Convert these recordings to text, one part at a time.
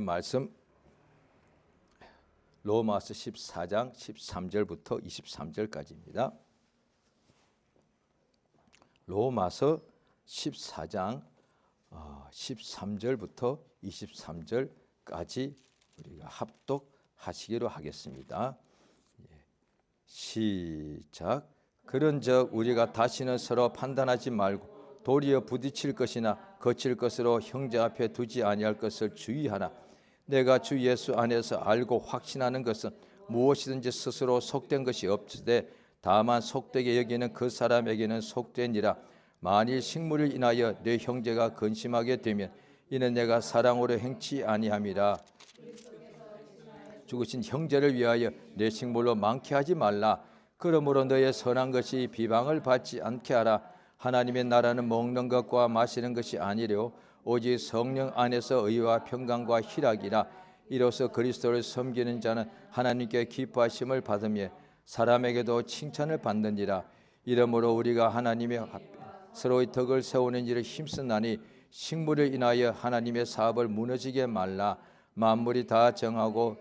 말씀 로마서 14장 13절부터 23절까지입니다. 로마서 14장 13절부터 23절까지 우리가 합독하시기로 하겠습니다. 시작. 그런즉 우리가 다시는 서로 판단하지 말고 도리어 부딪힐 것이나 거칠 것으로 형제 앞에 두지 아니할 것을 주의하나 내가 주 예수 안에서 알고 확신하는 것은 무엇이든지 스스로 속된 것이 없으되 다만 속되게 여기는 그 사람에게는 속되니라. 만일 식물을 인하여 내 형제가 근심하게 되면 이는 내가 사랑으로 행치 아니함이라. 죽으신 형제를 위하여 내 식물로 많게 하지 말라. 그러므로 너의 선한 것이 비방을 받지 않게 하라. 하나님의 나라는 먹는 것과 마시는 것이 아니려 오직 성령 안에서 의와 평강과 희락이라. 이로써 그리스도를 섬기는 자는 하나님께 기뻐하심을 받으며 사람에게도 칭찬을 받느니라. 이러므로 우리가 하나님의 서로의 덕을 세우는 일을 힘쓰나니 식물을 인하여 하나님의 사업을 무너지게 말라. 만물이 다 정하고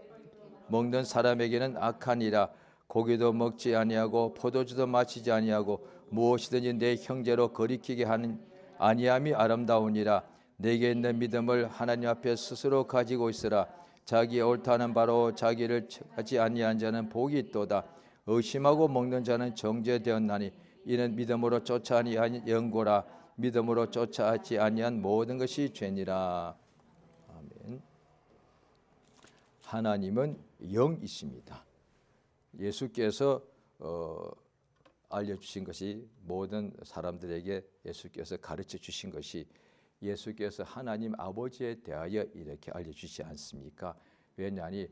먹는 사람에게는 악하니라. 고기도 먹지 아니하고 포도주도 마시지 아니하고 무엇이든지 내 형제로 거리끼게 하는 아니함이 아름다우니라. 내게 있는 믿음을 하나님 앞에 스스로 가지고 있으라. 자기의 옳다는 바로 자기를 하지 아니한 자는 복이 있도다. 의심하고 먹는 자는 정죄되었나니 이는 믿음으로 쫓아 아니한 영고라. 믿음으로 쫓아하지 아니한 모든 것이 죄니라. 아멘. 하나님은 영이십니다. 예수께서 알려주신 것이 모든 사람들에게 예수께서 가르쳐 주신 것이 예수께서 하나님 아버지에 대하여 이렇게 알려주시지 않습니까? 왜냐하니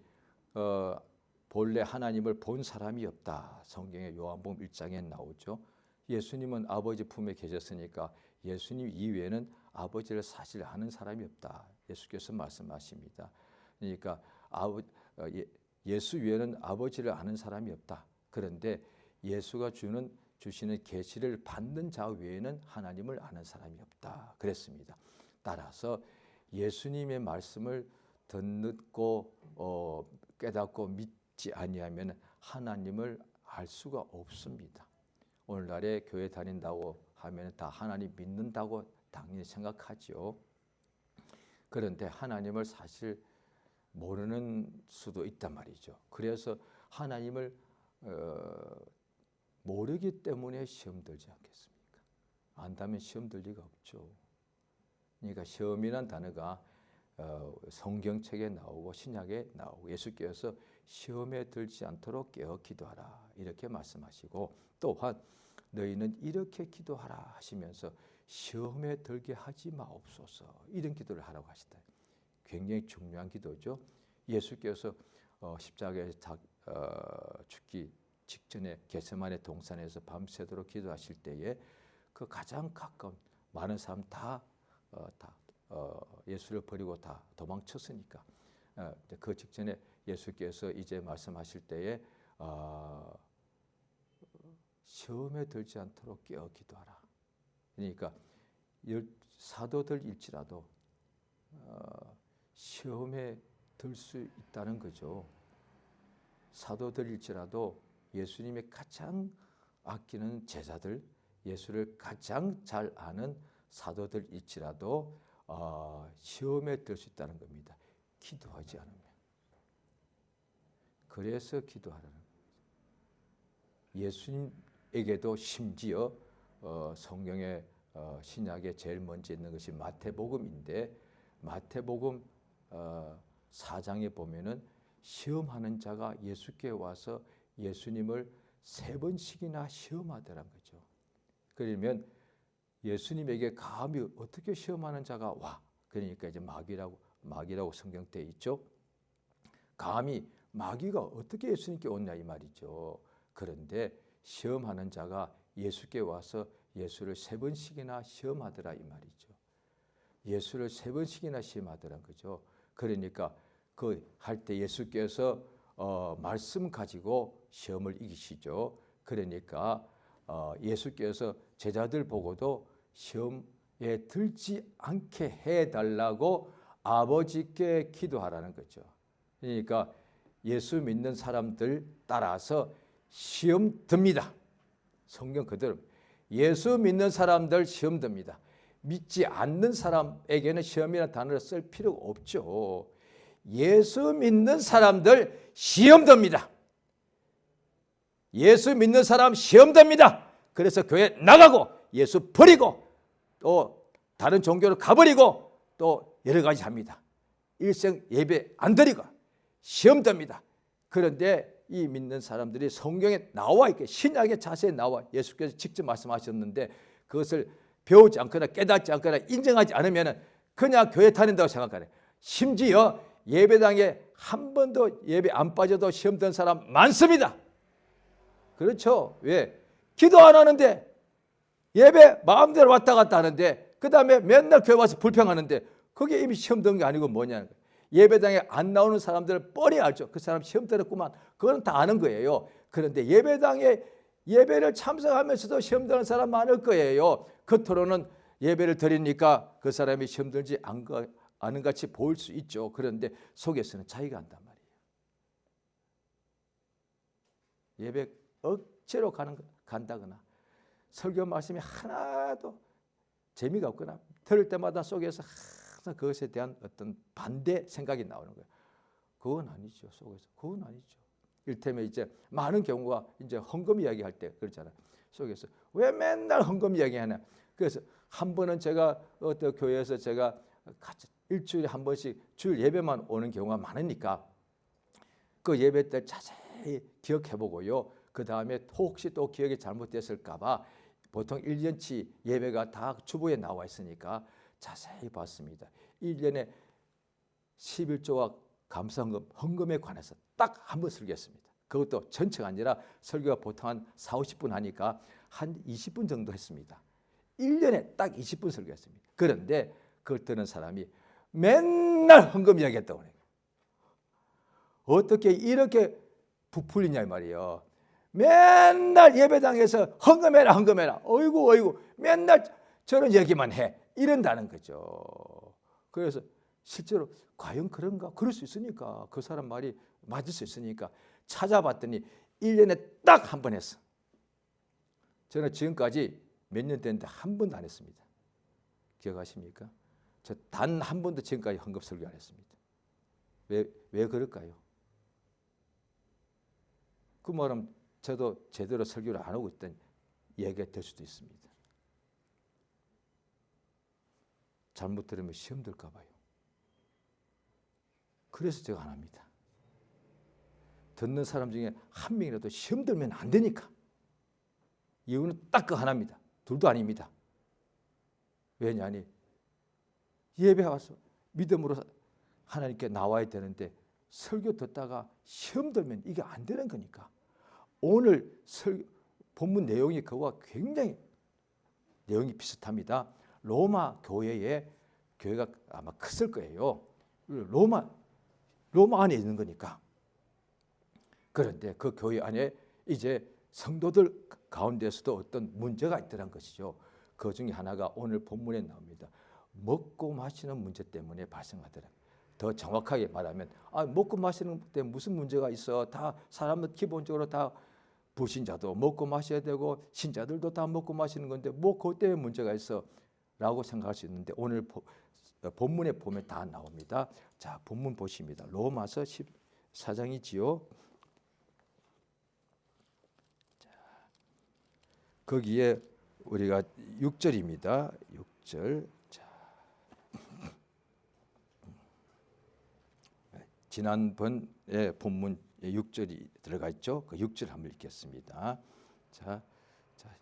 본래 하나님을 본 사람이 없다. 성경의 요한복음 1장에 나오죠. 예수님은 아버지 품에 계셨으니까 예수님 이외에는 아버지를 사실 아는 사람이 없다. 예수께서 말씀하십니다. 그러니까 예수 외에는 아버지를 아는 사람이 없다. 그런데 예수가 주시는 계시를 받는 자 외에는 하나님을 아는 사람이 없다. 그랬습니다. 따라서 예수님의 말씀을 듣고 깨닫고 믿지 아니하면 하나님을 알 수가 없습니다. 오늘날에 교회 다닌다고 하면 다 하나님 믿는다고 당연히 생각하죠. 그런데 하나님을 사실 모르는 수도 있단 말이죠. 그래서 하나님을 모르기 때문에 시험 들지 않겠습니까? 안다면 시험 들 리가 없죠. 그러니까 시험이란 단어가 성경책에 나오고 신약에 나오고 예수께서 시험에 들지 않도록 깨어 기도하라 이렇게 말씀하시고 또한 너희는 이렇게 기도하라 하시면서 시험에 들게 하지 마옵소서 이런 기도를 하라고 하시다. 굉장히 중요한 기도죠. 예수께서 십자가에 죽기 직전에 겟세마네 동산에서 밤새도록 기도하실 때에 그 가장 가까운 많은 사람 다 예수를 버리고 다 도망쳤으니까 그 직전에 예수께서 이제 말씀하실 때에 시험에 들지 않도록 깨어 기도하라. 그러니까 사도들일지라도 시험에 들 수 있다는 거죠. 사도들일지라도 예수님의 가장 아끼는 제자들, 예수를 가장 잘 아는 사도들일지라도 시험에 들 수 있다는 겁니다. 기도하지 않으면. 그래서 기도하라는 겁니다. 예수님에게도 심지어 성경의 신약에 제일 먼저 있는 것이 마태복음인데 마태복음 4장에 보면은 시험하는 자가 예수께 와서 예수님을 3번씩이나 시험하더란 거죠. 그러면 예수님에게 감히 어떻게 시험하는 자가 와? 그러니까 이제 마귀라고 성경때 있죠. 감히 마귀가 어떻게 예수님께 오냐 이 말이죠. 그런데 시험하는 자가 예수께 와서 예수를 3번씩이나 시험하더라 이 말이죠. 예수를 3번씩이나 시험하더란 거죠. 그러니까 그 할 때 예수께서 말씀 가지고 시험을 이기시죠. 그러니까 예수께서 제자들 보고도 시험에 들지 않게 해달라고 아버지께 기도하라는 거죠. 그러니까 예수 믿는 사람들 따라서 시험 듭니다. 성경 그대로 예수 믿는 사람들 시험 듭니다. 믿지 않는 사람에게는 시험이라는 단어를 쓸 필요가 없죠. 예수 믿는 사람들 시험 듭니다. 예수 믿는 사람 시험 듭니다. 그래서 교회 나가고 예수 버리고 또 다른 종교로 가버리고 또 여러 가지 합니다. 일생 예배 안 드리고 시험 듭니다. 그런데 이 믿는 사람들이 성경에 나와 있게 신약의 자세에 나와 예수께서 직접 말씀하셨는데 그것을 배우지 않거나 깨닫지 않거나 인정하지 않으면 그냥 교회 다닌다고 생각하네. 심지어 예배당에 한 번도 예배 안 빠져도 시험 든 사람 많습니다. 그렇죠. 왜? 기도 안 하는데 예배 마음대로 왔다 갔다 하는데 그 다음에 맨날 교회 와서 불평하는데 그게 이미 시험 든 게 아니고 뭐냐는 거예요. 예배당에 안 나오는 사람들은 뻔히 알죠. 그 사람 시험 들었구만. 그건 다 아는 거예요. 그런데 예배당에 예배를 참석하면서도 시험 드는 사람 많을 거예요. 겉으로는 예배를 드리니까 그 사람이 시험 들지 않은 같이 보일 수 있죠. 그런데 속에서는 자기가 한단 말이에요. 예배 억지로 간다거나 설교 말씀이 하나도 재미가 없거나 들을 때마다 속에서 항상 그것에 대한 어떤 반대 생각이 나오는 거예요. 그건 아니죠. 속에서 그건 아니죠. 일테면 이제 많은 경우가 이제 헌금 이야기할 때 그렇잖아요. 속에서 왜 맨날 헌금 이야기하냐. 그래서 한 번은 제가 어떤 교회에서 제가 일주일에 한 번씩 주일 예배만 오는 경우가 많으니까 그 예배 때 자세히 기억해보고요. 그 다음에 혹시 또 기억이 잘못됐을까봐 보통 1년치 예배가 다 주보에 나와 있으니까 자세히 봤습니다. 1년에 11조와 감사헌금, 헌금에 관해서 딱 한 번 설교했습니다. 그것도 전체가 아니라 설교가 보통 한 4, 50분 하니까 한 20분 정도 했습니다. 1년에 딱 20분 설교했습니다. 그런데 그걸 듣는 사람이 맨날 헌금 이야기했다고 해요. 어떻게 이렇게 부풀리냐 이 말이에요. 맨날 예배당에서 헌금해라 헌금해라. 어이구 어이구 맨날 저런 얘기만 해. 이런다는 거죠. 그래서 실제로 과연 그런가? 그럴 수 있으니까 그 사람 말이 맞을 수 있으니까 찾아봤더니 1년에 딱 한 번 했어. 저는 지금까지 몇 년 됐는데 한 번도 안 했습니다. 기억하십니까? 저 단 한 번도 지금까지 헌금 설교 안 했습니다. 왜 그럴까요? 그 말은 저도 제대로 설교를 안 하고 있던 얘기가 될 수도 있습니다. 잘못 들으면 시험 들까 봐요. 그래서 제가 안 합니다. 듣는 사람 중에 한 명이라도 시험 들면 안 되니까. 이유는 딱 그 하나입니다. 둘도 아닙니다. 왜냐하니 예배 와서 믿음으로 하나님께 나와야 되는데 설교 듣다가 시험 들면 이게 안 되는 거니까. 오늘 본문 내용이 그와 굉장히 내용이 비슷합니다. 로마 교회에 교회가 아마 컸을 거예요. 로마 안에 있는 거니까. 그런데 그 교회 안에 이제 성도들 가운데서도 어떤 문제가 있더란 것이죠. 그 중에 하나가 오늘 본문에 나옵니다. 먹고 마시는 문제 때문에 발생하더라. 더 정확하게 말하면 먹고 마시는 때 무슨 문제가 있어? 다 사람은 기본적으로 다 불신자도 먹고 마셔야 되고 신자들도 다 먹고 마시는 건데 뭐 그것 때문에 문제가 있어? 라고 생각할 수 있는데 오늘 본문에 보면 다 나옵니다. 자, 본문 보십니다. 로마서 14장이지요. 자, 거기에 우리가 6절입니다. 6절. 자, 지난번에 본문 6절이 들어가 있죠. 그 6절 한번 읽겠습니다. 자,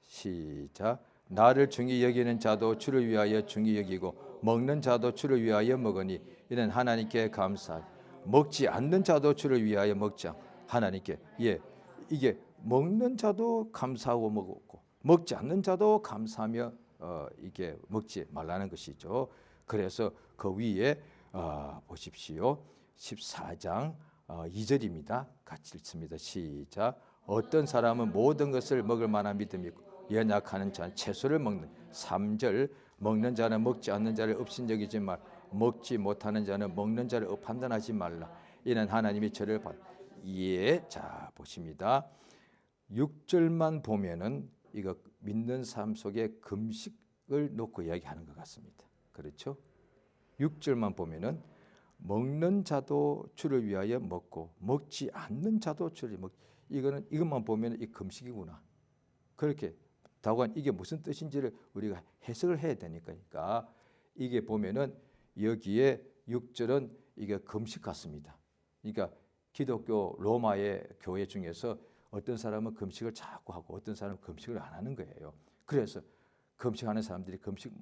시작. 나를 중히 여기는 자도 주를 위하여 중히 여기고 먹는 자도 주를 위하여 먹으니 이는 하나님께 감사하니 먹지 않는 자도 주를 위하여 먹자 하나님께 이게 먹는 자도 감사하고 먹고 먹지 않는 자도 감사하며 이게 먹지 말라는 것이죠. 그래서 그 위에 보십시오. 14장 2절입니다. 같이 읽습니다. 시작. 어떤 사람은 모든 것을 먹을 만한 믿음이 있고 연약하는 자는 채소를 먹는. 3절. 먹는 자는 먹지 않는 자를 업신여기지 말. 먹지 못하는 자는 먹는 자를 판단하지 말라. 이는 하나님이 저를 자 보십니다. 6절만 보면은 이거 믿는 삶 속에 금식을 놓고 이야기하는 것 같습니다. 그렇죠? 6절만 보면은 먹는 자도 주를 위하여 먹고 먹지 않는 자도 주를 먹. 이것만 보면 이 금식이구나. 그렇게 다만 이게 무슨 뜻인지를 우리가 해석을 해야 되니까 이게 보면은 여기에 6절은 이게 금식 같습니다. 그러니까 기독교 로마의 교회 중에서 어떤 사람은 금식을 자꾸 하고 어떤 사람은 금식을 안 하는 거예요. 그래서 금식하는 사람들이 금식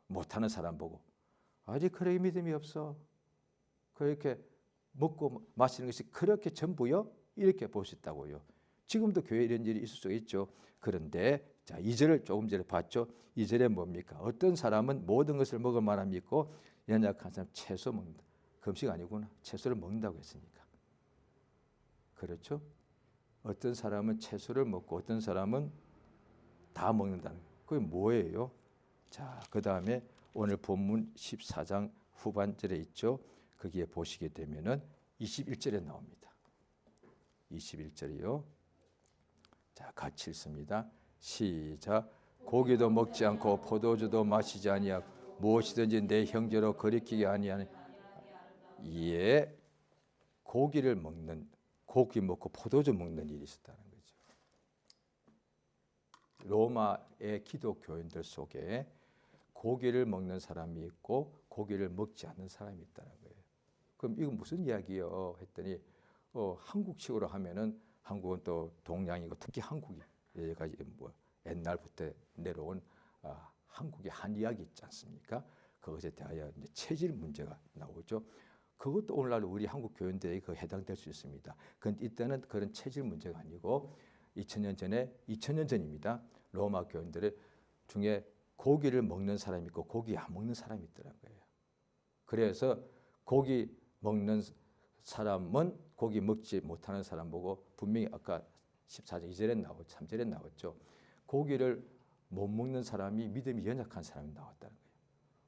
못하는 사람 보고 아직 그렇게 믿음이 없어. 그렇게 먹고 마시는 것이 그렇게 전부요? 이렇게 볼 수 있다고요. 지금도 교회에 이런 일이 있을 수 있죠. 그런데 자 2절을 조금 전에 봤죠. 2절에 뭡니까? 어떤 사람은 모든 것을 먹을 만함이 있고 연약한 사람 채소 먹는다. 금식 아니구나. 채소를 먹는다고 했으니까. 그렇죠? 어떤 사람은 채소를 먹고 어떤 사람은 다 먹는다는 거예요. 그게 뭐예요? 자, 그 다음에 오늘 본문 14장 후반절에 있죠. 거기에 보시게 되면은 21절에 나옵니다. 21절이요. 자, 같이 읽습니다. 시작. 고기도 먹지 않고 포도주도 마시지 아니하고 무엇이든지 내 형제로 거리끼게 아니하니 이에 고기를 먹는 고기 먹고 포도주 먹는 일이 있었다는 거죠. 로마의 기독교인들 속에 고기를 먹는 사람이 있고 고기를 먹지 않는 사람이 있다는 거예요. 그럼 이건 무슨 이야기요? 했더니 한국식으로 하면은 한국은 또 동양이고 특히 한국이 여러 가지 뭐 옛날부터 내려온 한국의 한 이야기 있지 않습니까? 그것에 대하여 이제 체질 문제가 나오죠. 그것도 오늘날 우리 한국 교인들에게 해당될 수 있습니다. 그런데 이때는 그런 체질 문제가 아니고 2000년 전입니다. 로마 교인들 중에 고기를 먹는 사람이 있고 고기 안 먹는 사람이 있더라고요. 그래서 고기 먹는 사람은 고기 먹지 못하는 사람 보고 분명히 아까 14절 2절에 나오고 3절에 나왔죠. 고기를 못 먹는 사람이 믿음이 연약한 사람이 나왔다는 거예요.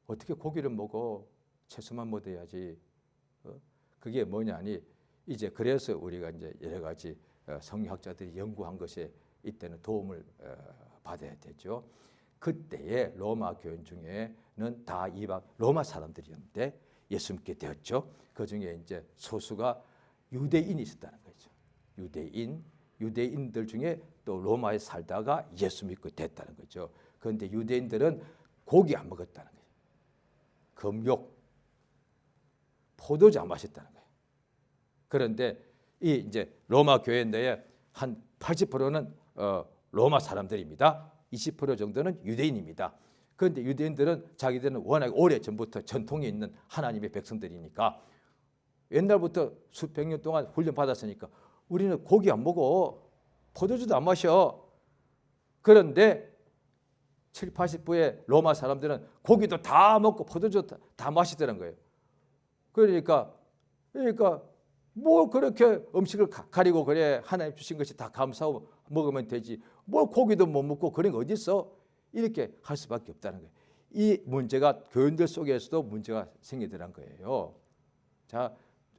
어떻게 고기를 먹어? 채소만 먹어야지. 그게 뭐냐니 이제 그래서 우리가 이제 여러 가지 성경학자들이 연구한 것에 이때는 도움을 받아야 되죠. 그때의 로마 교인 중에는 다 이방 로마 사람들이었는데 예수 믿게 되었죠. 그 중에 이제 소수가 유대인이 있었다는 거죠. 유대인들 중에 또 로마에 살다가 예수 믿고 됐다는 거죠. 그런데 유대인들은 고기 안 먹었다는 거예요. 금욕, 포도주 안 마셨다는 거예요. 그런데 이 이제 로마 교회 내에 한 80%는 로마 사람들입니다. 20% 정도는 유대인입니다. 그런데 유대인들은 자기들은 워낙 오래 전부터 전통이 있는 하나님의 백성들이니까 옛날부터 수백 년 동안 훈련 받았으니까 우리는 고기 안 먹어. 포도주도 안 마셔. 그런데 7, 80%의 로마 사람들은 고기도 다 먹고 포도주 다 마시더란 거예요. 그러니까 뭐 그렇게 음식을 가리고 그래 하나님 주신 것이 다 감사하고 먹으면 되지. 뭐 고기도 못 먹고 그런 거 어디 있어? 이렇게 할 수밖에 없다는 거예요. 이 문제가 교인들 속에서도 문제가 생기더란 거예요. 자,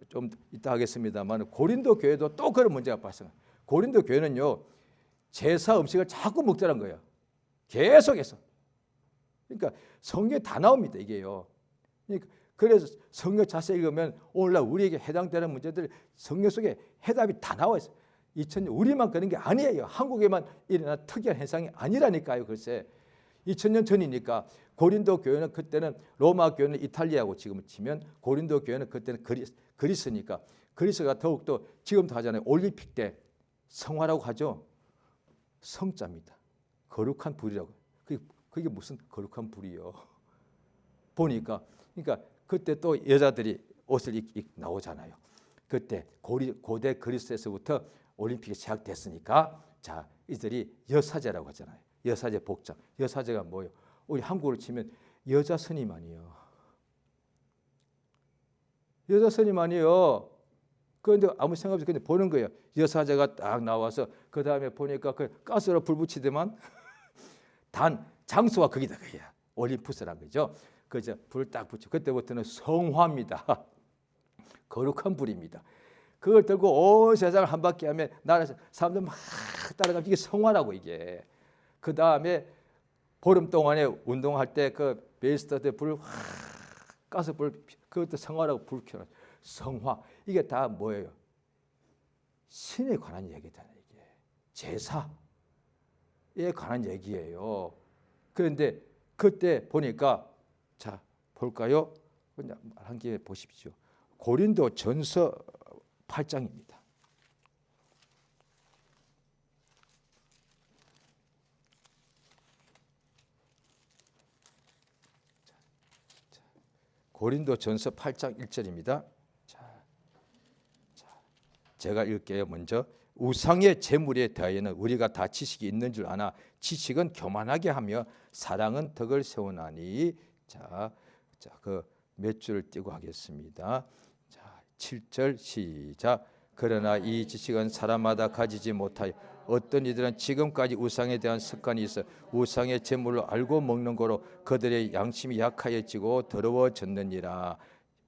좀 이따 하겠습니다만 고린도 교회도 또 그런 문제가 발생해요. 고린도 교회는요 제사 음식을 자꾸 먹더란 거예요. 계속해서. 그러니까 성경에 다 나옵니다 이게요. 그래서 성경 자세히 읽으면 오늘날 우리에게 해당되는 문제들 성경 속에 해답이 다 나와 있어요. 2000년 우리만 그런 게 아니에요. 한국에만 일어난 특이한 현상이 아니라니까요. 글쎄 2000년 전이니까 고린도 교회는 그때는 로마 교회는 이탈리아고 지금 치면 고린도 교회는 그때는 그리스니까 그리스가 더욱더 지금도 하잖아요. 올림픽 때 성화라고 하죠. 성자입니다. 거룩한 불이라고. 그게 무슨 거룩한 불이요. 보니까 그러니까 그때 또 여자들이 옷을 나오잖아요. 그때 고대 그리스에서부터 올림픽이 시작됐으니까 자 이들이 여사제라고 하잖아요. 여사제 복장. 여사제가 뭐예요? 우리 한국으로 치면 여자 스님 아니에요. 여자 스님 아니에요. 그런데 아무 생각 없이 그냥 보는 거예요. 여사제가 딱 나와서 그 다음에 보니까 그 가스로 불 붙이더만 단 장소가 거기다 그야 올림푸스란 거죠. 그저 불 딱 붙여. 그때부터는 성화입니다. 거룩한 불입니다. 그걸 들고 온 세상을 한 바퀴 하면 나라에서 사람들 막 따라가면 이게 성화라고 이게. 그 다음에 보름 동안에 운동할 때 그 베이스터 때 불 가서 불 그것도 성화라고 불 켜라. 성화 이게 다 뭐예요? 신에 관한 얘기잖아요. 이게 제사에 관한 얘기예요. 그런데 그때 보니까 자 볼까요? 한 개 보십시오. 고린도 전서 8장입니다. 고린도 전서 8장 1절입니다. 제가 읽게요. 먼저 우상의 제물에 대하여는 우리가 다 지식이 있는 줄 아나 지식은 교만하게 하며 사랑은 덕을 세우나니. 그 몇 줄을 띄고 하겠습니다. 7절 시작. 그러나 이 지식은 사람마다 가지지 못하여 어떤 이들은 지금까지 우상에 대한 습관이 있어 우상의 제물로 알고 먹는 거로 그들의 양심이 약하여지고 더러워졌느니라.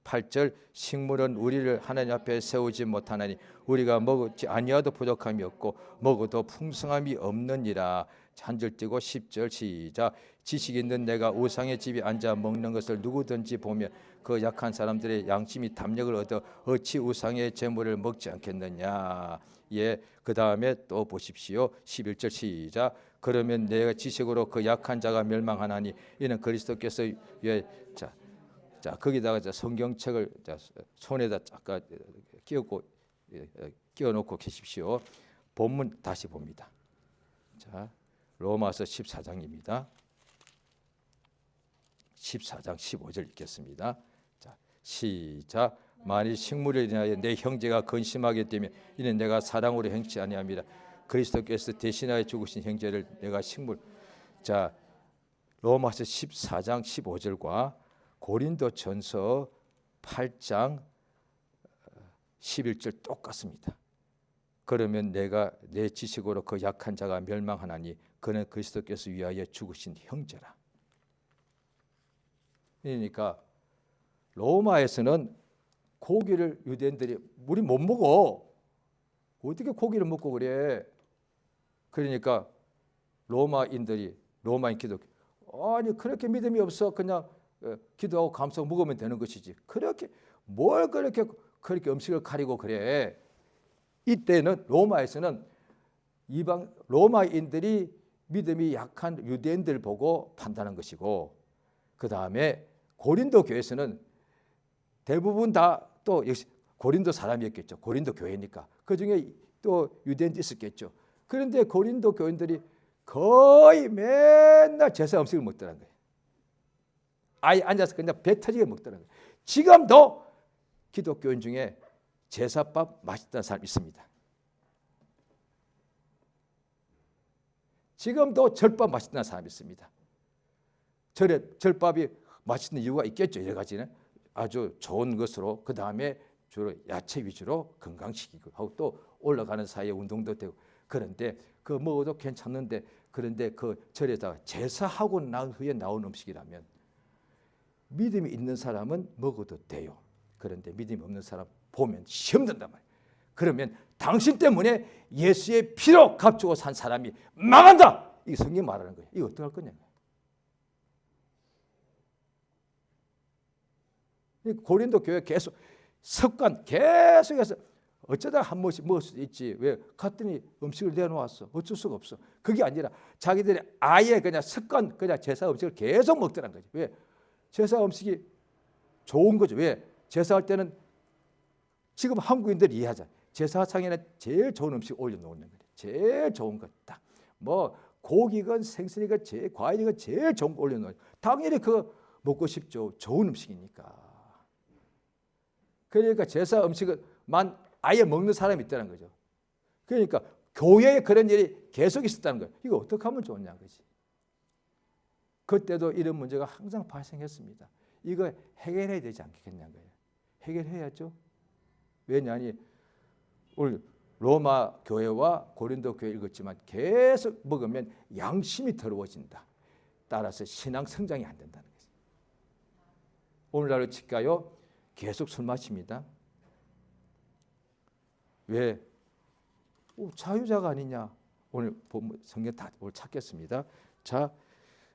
8절 식물은 우리를 하나님 앞에 세우지 못하나니 우리가 먹지 아니하도 부족함이 없고 먹어도 풍성함이 없느니라. 한 줄 띄고 10절 시작. 지식 있는 내가 우상의 집에 앉아 먹는 것을 누구든지 보면 그 약한 사람들의 양심이 담력을 얻어 어찌 우상의 제물을 먹지 않겠느냐. 예, 그 다음에 또 보십시오. 11절 시작. 그러면 내가 지식으로 그 약한 자가 멸망하나니 이는 그리스도께서 거기다가 성경책을 손에다 아까 끼워놓고 계십시오. 본문 다시 봅니다. 로마서 14장입니다. 14장 15절 읽겠습니다. 시작. 만일 식물에 인하여 내 형제가 근심하게 되면 이는 내가 사랑으로 행치 아니함이라. 그리스도께서 대신하여 죽으신 형제를 내가 식물. 로마서 14장 15절과 고린도 전서 8장 11절 똑같습니다. 그러면 내가 내 지식으로 그 약한 자가 멸망하나니 그는 그리스도께서 위하여 죽으신 형제라. 그러니까 로마에서는 고기를 유대인들이 우리 못 먹어. 어떻게 고기를 먹고 그래? 그러니까 로마인 기독교 아니 그렇게 믿음이 없어. 그냥 기도하고 감사하고 먹으면 되는 것이지. 그렇게 뭘 그렇게 음식을 가리고 그래? 이때는 로마에서는 로마인들이 믿음이 약한 유대인들 보고 판단한 것이고, 그 다음에 고린도 교회에서는 대부분 다 또 역시 고린도 사람이었겠죠. 고린도 교회니까 그 중에 또 유대인도 있었겠죠. 그런데 고린도 교인들이 거의 맨날 제사 음식을 먹더라는 거예요. 아예 앉아서 그냥 배 터지게 먹더라는 거예요. 지금도 기독교인 중에 제사밥 맛있다는 사람 있습니다. 지금도 절밥 맛있다는 사람이 있습니다. 절밥이 맛있는 이유가 있겠죠. 여러 가지는 아주 좋은 것으로, 그 다음에 주로 야채 위주로 건강시키고 하고 또 올라가는 사이에 운동도 되고. 그런데 그 먹어도 괜찮는데, 그런데 그 절에다가 제사하고 난 후에 나온 음식이라면 믿음이 있는 사람은 먹어도 돼요. 그런데 믿음이 없는 사람 보면 시험 든단 말이에요. 그러면 당신 때문에 예수의 피로 값주고 산 사람이 망한다. 이게 성경이 말하는 거예요. 이거 어떡할 거냐. 고린도 교회 계속 습관 계속해서 어쩌다 한 번씩 먹을 수도 있지. 왜? 갔더니 음식을 내놓았어. 어쩔 수가 없어. 그게 아니라 자기들이 아예 그냥 습관, 그냥 제사 음식을 계속 먹더란 거지. 왜? 제사 음식이 좋은 거죠. 왜? 제사할 때는 지금 한국인들이 이해하자. 제사상에는 제일 좋은 음식 올려놓는 거예요. 제일 좋은 것 딱. 뭐 고기건 생선이건 과일이건 제일 좋은 거 올려놓아요. 당연히 그거 먹고 싶죠. 좋은 음식이니까. 그러니까 제사 음식만 아예 먹는 사람이 있다는 거죠. 그러니까 교회에 그런 일이 계속 있었다는 거예요. 이거 어떻게 하면 좋냐 그지? 그때도 이런 문제가 항상 발생했습니다. 이거 해결해야 되지 않겠냐는 거예요. 해결해야죠. 왜냐하니 오늘 로마 교회와 고린도 교회 읽었지만 계속 먹으면 양심이 더러워진다. 따라서 신앙 성장이 안 된다는 거죠. 오늘날로 칠까요? 계속 술 마십니다. 왜? 자유자가 아니냐. 오늘 성경 다 오늘 찾겠습니다. 자,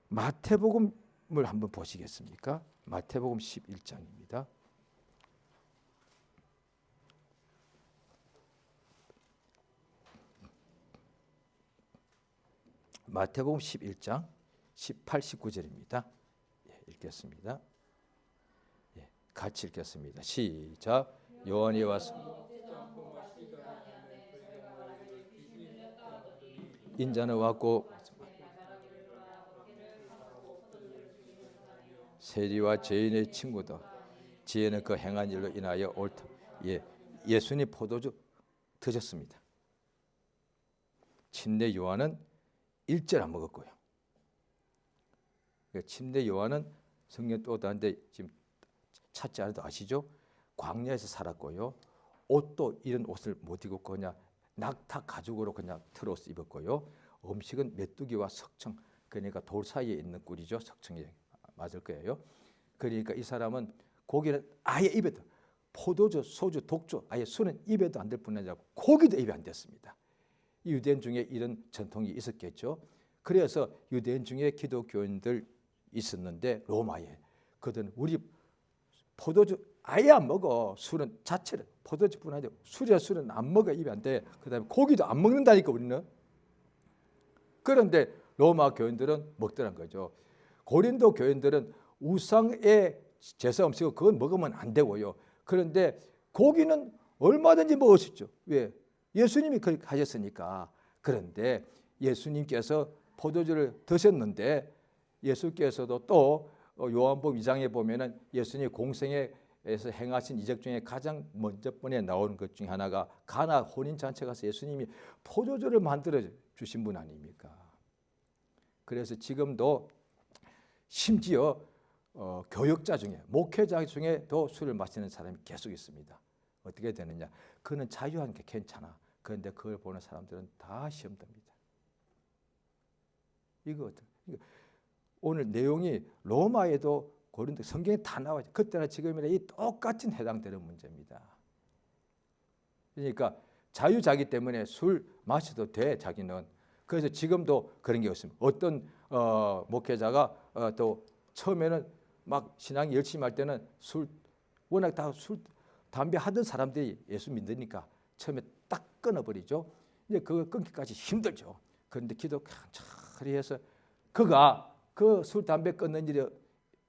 마태복음을 한번 보시겠습니까? 마태복음 11장입니다. 마태복음 11장 18, 19절입니다. 읽겠습니다. 같이 읽겠습니다. 시작. 요한이 와서 인자는 왔고 세리와 죄인의 친구도 지혜는 그 행한 일로 인하여 옳다. 예수님 포도주 드셨습니다. 침례 요한은 일절 안 먹었고요. 침례 요한은 성경 또 다른데 지금 찾지 않아도 아시죠? 광야에서 살았고요. 옷도 이런 옷을 못 입었고 그냥 낙타 가죽으로 그냥 틀어서 입었고요. 음식은 메뚜기와 석청, 그러니까 돌 사이에 있는 꿀이죠. 석청이 맞을 거예요. 그러니까 이 사람은 고기는 아예 입에도, 포도주, 소주, 독주, 아예 술은 입에도 안 될 뿐 아니라 고기도 입에 안 됐습니다. 유대인 중에 이런 전통이 있었겠죠. 그래서 유대인 중에 기독교인들 있었는데 로마에 그들은 우리 포도주 아예 안 먹어. 술은 자체를 포도주뿐 아니라 술은 안 먹어. 입에 안 돼. 그다음에 고기도 안 먹는다니까 우리는. 그런데 로마 교인들은 먹더란 거죠. 고린도 교인들은 우상의 제사 음식은 그건 먹으면 안 되고요. 그런데 고기는 얼마든지 먹을 수 있죠. 왜? 예수님이 그렇게 하셨으니까. 그런데 예수님께서 포도주를 드셨는데 예수께서도 또 요한복음 2장에 보면은 예수님 공생애에서 행하신 이적 중에 가장 먼저 번에 나오는 것 중에 하나가 가나 혼인 잔치 가서 예수님이 포도주를 만들어 주신 분 아닙니까? 그래서 지금도 심지어 교역자 중에 목회자 중에도 술을 마시는 사람이 계속 있습니다. 어떻게 되느냐? 그는 자유한 게 괜찮아. 그런데 그걸 보는 사람들은 다 시험 듭니다. 이거 오늘 내용이 로마에도 고린도 성경에 다 나와요. 그때나 지금이나 이 똑같은 해당되는 문제입니다. 그러니까 자유자기 때문에 술 마셔도 돼 자기는. 그래서 지금도 그런 게 없습니다. 어떤 목회자가 또 처음에는 막 신앙 열심히 할 때는 술 워낙 다 술 담배 하던 사람들이 예수 믿으니까 처음에 딱 끊어버리죠. 이제 그거 끊기까지 힘들죠. 그런데 기도 간절히 해서 그가 그 술 담배 끊는 일이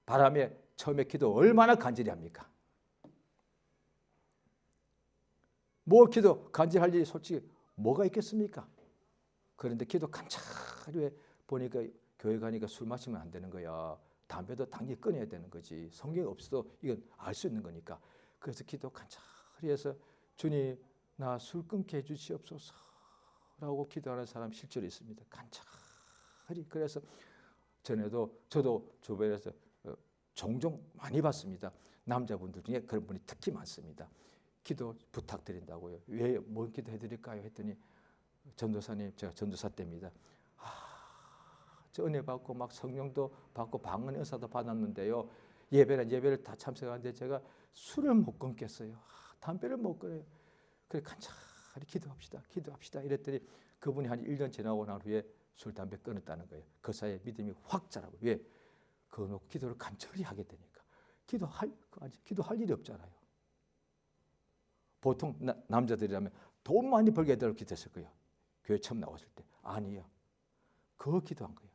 바람에 처음에 기도 얼마나 간절히 합니까? 뭐 기도 간절히 할 일이 솔직히 뭐가 있겠습니까? 그런데 기도 간절히 보니까 교회 가니까 술 마시면 안 되는 거야. 담배도 당연히 끊어야 되는 거지. 성경이 없어도 이건 알 수 있는 거니까. 그래서 기도 간절히 해서 주님 나 술 끊게 해주시옵소서 라고 기도하는 사람 실제로 있습니다. 간절히. 그래서 저도 주변에서 종종 많이 봤습니다. 남자분들 중에 그런 분이 특히 많습니다. 기도 부탁드린다고요. 왜 뭘 기도해드릴까요? 했더니 전도사님 제가 전도사 때입니다. 저 은혜 받고 막 성령도 받고 방언 은사도 받았는데요. 예배를 다 참석하는데 제가 술을 못 끊겠어요. 담배를 못 끊어요. 그래 간절히 기도합시다 이랬더니 그분이 한 1년 지나고 난 후에 술 담배 끊었다는 거예요. 그 사이에 믿음이 확 자라고. 왜? 그 기도를 간절히 하게 되니까. 기도할 일이 없잖아요. 보통 남자들이라면 돈 많이 벌게 해달라고 기도했을 거예요. 교회 처음 나왔을 때. 아니에요. 그거 기도한 거예요.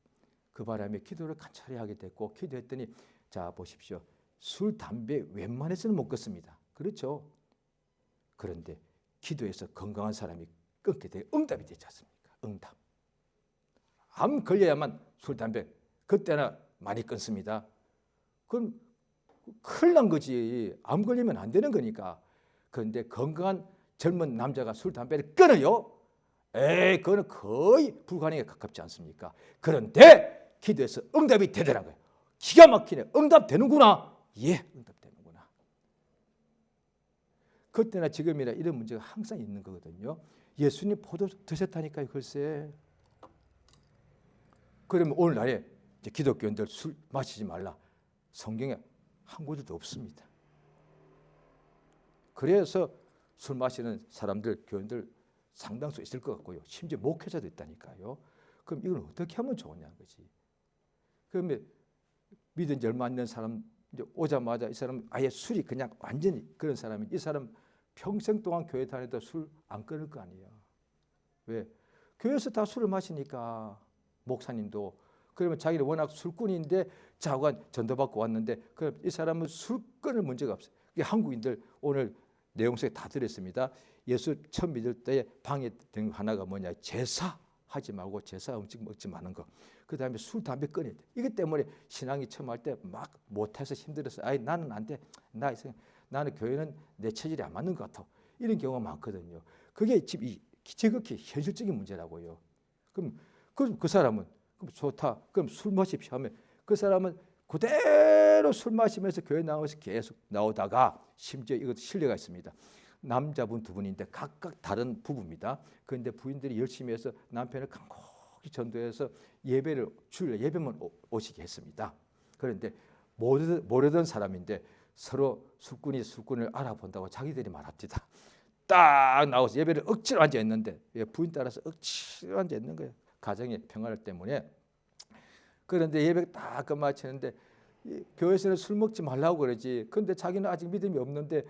그 바람에 기도를 간절히 하게 됐고 기도했더니 자 보십시오. 술, 담배 웬만해서는 못 끊습니다. 그렇죠? 그런데 기도해서 건강한 사람이 끊게 돼 응답이 되지 않습니까? 응답. 암 걸려야만 술, 담배 그때나 많이 끊습니다. 그럼 큰일 난 거지. 암 걸리면 안 되는 거니까. 그런데 건강한 젊은 남자가 술, 담배를 끊어요? 그거는 거의 불가능에 가깝지 않습니까? 그런데 기도해서 응답이 되더란 거예요. 기가 막히네. 응답되는구나. 예, 응답되는구나. 그때나 지금이나 이런 문제가 항상 있는 거거든요. 예수님 포도 드셨다니까요. 글쎄. 그러면 오늘날에 이제 기독교인들 술 마시지 말라. 성경에 한 구절도 없습니다. 그래서 술 마시는 사람들, 교인들 상당수 있을 것 같고요. 심지어 목회자도 있다니까요. 그럼 이걸 어떻게 하면 좋으냐 거지. 그러면 믿은 지 얼마 안 된 사람 이제 오자마자 이 사람 아예 술이 그냥 완전히 그런 사람이 이 사람 평생 동안 교회 다녀도 술 안 끊을 거 아니에요. 왜? 교회에서 다 술을 마시니까 목사님도 그러면 자기는 워낙 술꾼인데 자관 전도받고 왔는데 그럼 이 사람은 술 끊을 문제가 없어요. 한국인들 오늘 내용 속에 다 들었습니다. 예수 처음 믿을 때 방해 된 하나가 뭐냐? 제사 하지 말고 제사 음식 먹지 마는 거. 그 다음에 술, 담배 끊어야 돼. 이것 때문에 신앙이 처음 할 때 막 못해서 힘들어서 아이 나는 안 돼. 나는 교회는 내 체질이 안 맞는 것 같아. 이런 경우가 많거든요. 그게 지극히 현실적인 문제라고요. 그럼 그 사람은 그럼 좋다. 그럼 술 마십시오 하면 그 사람은 그대로 술 마시면서 교회 나와서 계속 나오다가 심지어 이것도 신뢰가 있습니다. 남자분 두 분인데 각각 다른 부부입니다. 그런데 부인들이 열심히 해서 남편을 간곡히 전도해서 주일 예배만 오시게 했습니다. 그런데 모르던 사람인데 서로 술꾼을 알아본다고 자기들이 말합니다. 딱 나와서 예배를 억지로 앉아 있는데 부인 따라서 억지로 앉아 있는 거예요. 가정의 평화를 때문에. 그런데 예배 딱 끝마치는데 교회에서는 술 먹지 말라고 그러지. 그런데 자기는 아직 믿음이 없는데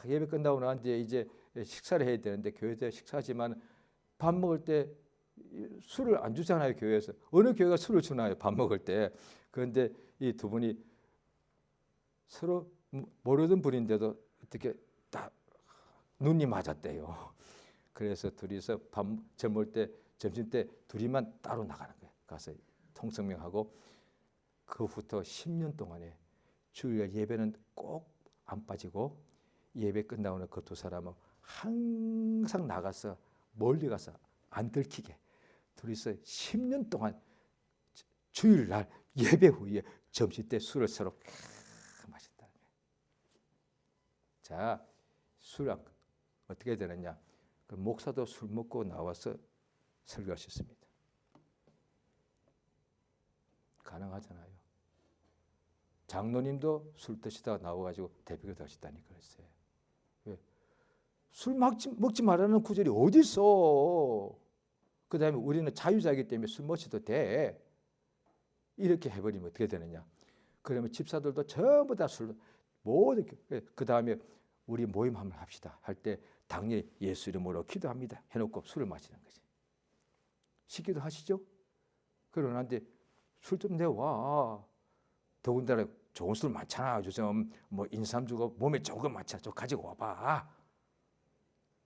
예배 끝나고 나는데 이제 식사를 해야 되는데 교회에서 식사하지만 밥 먹을 때 술을 안 주잖아요. 교회에서. 어느 교회가 술을 주나요? 밥 먹을 때. 그런데 이 두 분이 서로 모르던 분인데도 어떻게 딱 눈이 맞았대요. 그래서 둘이서 젊을 때 점심 때 둘이만 따로 나가는 거예요. 가서 통성명하고 그 후부터 10년 동안에 주일 예배는 꼭 안 빠지고 예배 끝나고는 그 두 사람은 항상 나가서 멀리 가서 안 들키게 둘이서 10년 동안 주일날 예배 후에 점심 때 술을 서로 마셨다는 거예요. 자, 술 어떻게 되느냐? 그 목사도 술 먹고 나와서 설교할 수 있습니다. 가능하잖아요. 장로님도 술 드시다가 나와가지고 대표가 하시다니까 그랬어요. 왜? 술 먹지 말라는 구절이 어디 있어? 그 다음에 우리는 자유자이기 때문에 술 마셔도 돼. 이렇게 해버리면 어떻게 되느냐? 그러면 집사들도 전부 다 술 모두 그 다음에 우리 모임 한번 합시다 할 때 당연히 예수 이름으로 기도합니다 해놓고 술을 마시는 거지. 시기도 하시죠? 그러는데 술 좀 내와. 더군다나 좋은 술 많잖아. 요즘 뭐 인삼 주고 몸에 좋은 거 많잖아. 좀 가지고 와봐.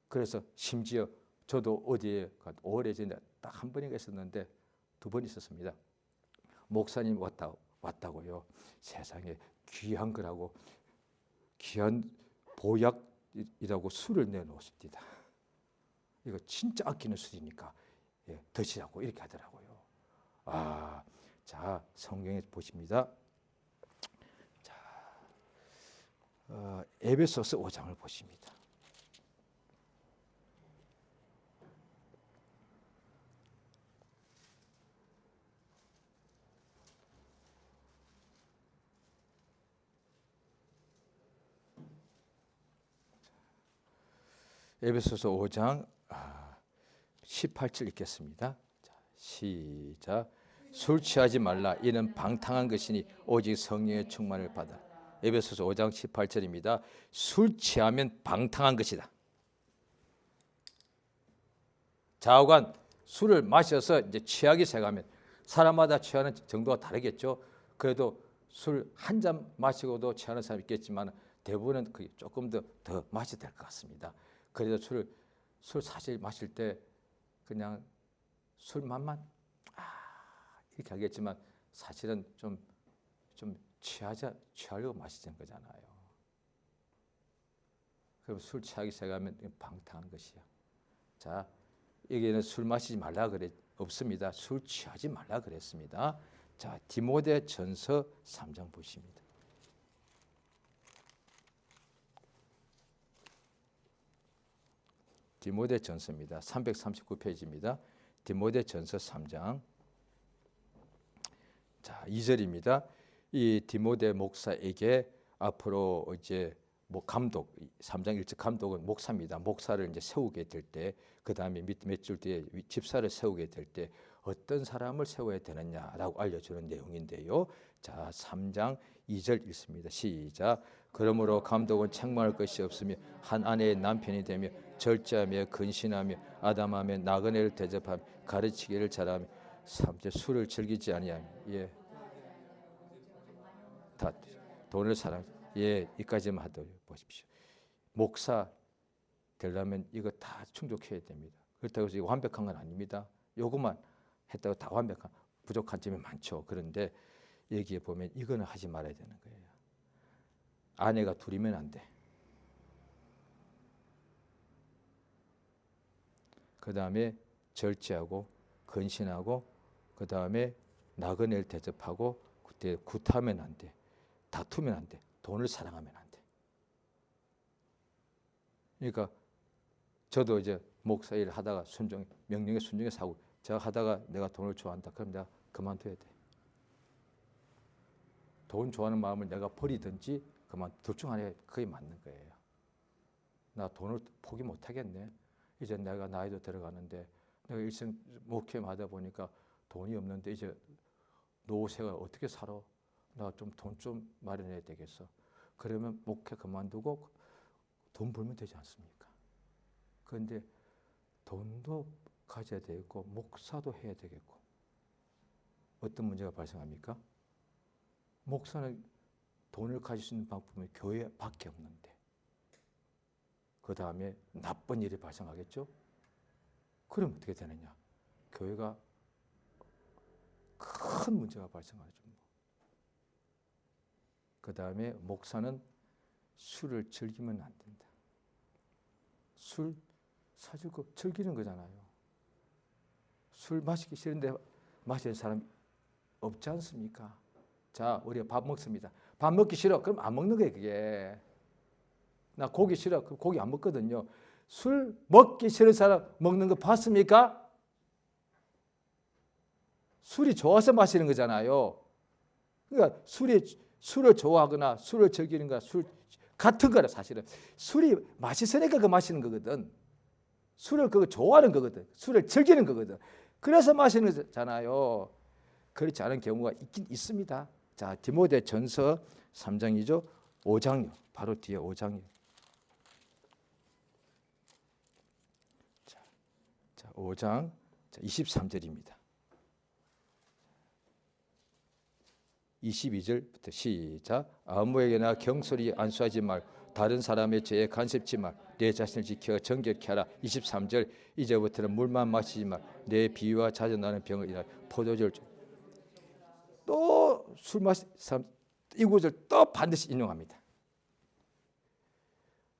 그래서 심지어 저도 어디에 오래전에 딱 한 번인가 있었는데 두 번 있었습니다. 목사님 왔다고요. 세상에 귀한 거라고 귀한 보약이라고 술을 내놓습니다. 이거 진짜 아끼는 술이니까 드시라고 이렇게 하더라고요. 자 성경에 보십니다. 자 에베소서 5장을 보십니다. 에베소서 5장 18절 읽겠습니다. 자, 시작. 술 취하지 말라. 이는 방탕한 것이니 오직 성령의 충만을 받아. 에베소서 5장 18절입니다. 술 취하면 방탕한 것이다. 좌우간 술을 마셔서 이제 취하기 시작하면 사람마다 취하는 정도가 다르겠죠. 그래도 술 한 잔 마시고도 취하는 사람이 있겠지만 대부분은 조금 더 마셔야 될 것 같습니다. 그래서 술 사실 마실 때 그냥 술 맛만 이렇게 하겠지만 사실은 좀 취하려고 마시는 거잖아요. 그럼 술 취하기 시작하면 방탕한 것이야. 자, 여기는 술 마시지 말라 없습니다. 술 취하지 말라 그랬습니다. 자, 디모데전서 3장 보십니다. 디모데전서입니다. 339페이지입니다. 디모데전서 3장. 자, 2절입니다. 이 디모데 목사에게 앞으로 이제 뭐 감독 3장 1절 감독은 목사입니다. 목사를 이제 세우게 될 때, 그 다음에 몇 줄 뒤에 집사를 세우게 될 때 어떤 사람을 세워야 되느냐라고 알려주는 내용인데요. 자, 3장 2절 읽습니다. 시작. 그러므로 감독은 책망할 것이 없으며 한 아내의 남편이 되며 절제하며 근신하며 아담하며 나그네를 대접하며 가르치기를 잘하며 3절 술을 즐기지 아니하며 예, 다 돈을 사랑 예, 이까지만 하도록 보십시오. 목사 되려면 이거 다 충족해야 됩니다. 그렇다고 해서 이거 완벽한 건 아닙니다. 요것만 했다고 다 완벽한 부족한 점이 많죠. 그런데 여기에 보면 이거는 하지 말아야 되는 거예요. 아내가 둘이면 안 돼. 그 다음에 절제하고 근신하고 그 다음에 나그네를 대접하고 그때 굿하면 안 돼. 다투면 안 돼. 돈을 사랑하면 안 돼. 그러니까 저도 이제 목사 일을 하다가 명령에 순종해서 하고 제가 하다가 내가 돈을 좋아한다. 그럼 내가 그만둬야 돼. 돈 좋아하는 마음을 내가 버리든지 둘 중 하나에 그게 맞는 거예요. 나 돈을 포기 못 하겠네. 이제 내가 나이도 들어가는데 내가 일생 목회하다 보니까 돈이 없는데 이제 노후생활 어떻게 살아? 나 좀 돈 좀 마련해야 되겠어. 그러면 목회 그만두고 돈 벌면 되지 않습니까? 그런데 돈도 가져야 되겠고 목사도 해야 되겠고 어떤 문제가 발생합니까? 목사는 돈을 가질 수 있는 방법은 교회밖에 없는데 그 다음에 나쁜 일이 발생하겠죠? 그럼 어떻게 되느냐? 교회가 큰 문제가 발생하죠. 그 다음에 목사는 술을 즐기면 안 된다. 술 사실 그 즐기는 거잖아요. 술 마시기 싫은데 마시는 사람 없지 않습니까? 자, 우리가 밥 먹습니다. 밥 먹기 싫어. 그럼 안 먹는 거예요, 그게. 나 고기 싫어. 그럼 고기 안 먹거든요. 술 먹기 싫은 사람 먹는 거 봤습니까? 술이 좋아서 마시는 거잖아요. 그러니까 술을 좋아하거나 술을 즐기는 거 같은 거라 사실은. 술이 맛있으니까 그 마시는 거거든. 술을 그거 좋아하는 거거든. 술을 즐기는 거거든. 그래서 마시는 거잖아요. 그렇지 않은 경우가 있긴 있습니다. 자, 디모데전서 3장이죠. 5장요. 바로 뒤에 5장이요. 자, 5장 23절입니다. 22절부터 시작. 아무에게나 경솔히 안수하지 말. 다른 사람의 죄에 간섭지 말. 내 자신을 지켜 정결케 하라. 23절. 이제부터는 물만 마시지 말. 내 비위와 자전나는 병을 인하여 포도주를 또 술 마시 사람 이 구절 또 반드시 인용합니다.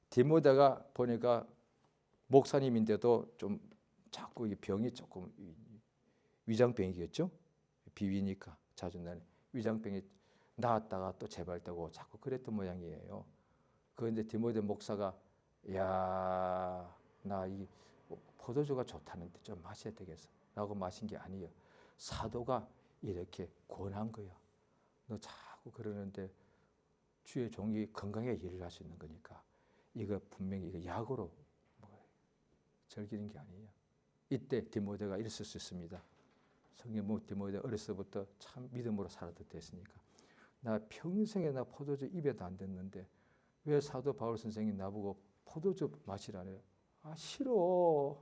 디모데가 보니까 목사님인데도 좀 자꾸 이 병이 조금 위장병이겠죠? 비위니까 자전나는 위장병이 나았다가 또 재발되고 자꾸 그랬던 모양이에요. 그런데 디모데 목사가 야, 나 이 포도주가 좋다는데 좀 마셔야 되겠어 라고 마신 게 아니에요. 사도가 이렇게 권한 거야. 너 자꾸 그러는데 주의 종이 건강하게 일을 할 수 있는 거니까 이거 분명히 이거 약으로 즐기는 게 아니에요. 이때 디모데가 이랬을 수 있습니다. 성경 디모데 어려서부터 참 믿음으로 살았다 했으니까 나 평생에 나 포도주 입에도 안 댔는데 왜 사도 바울 선생이 나보고 포도주 마시라네요? 아 싫어.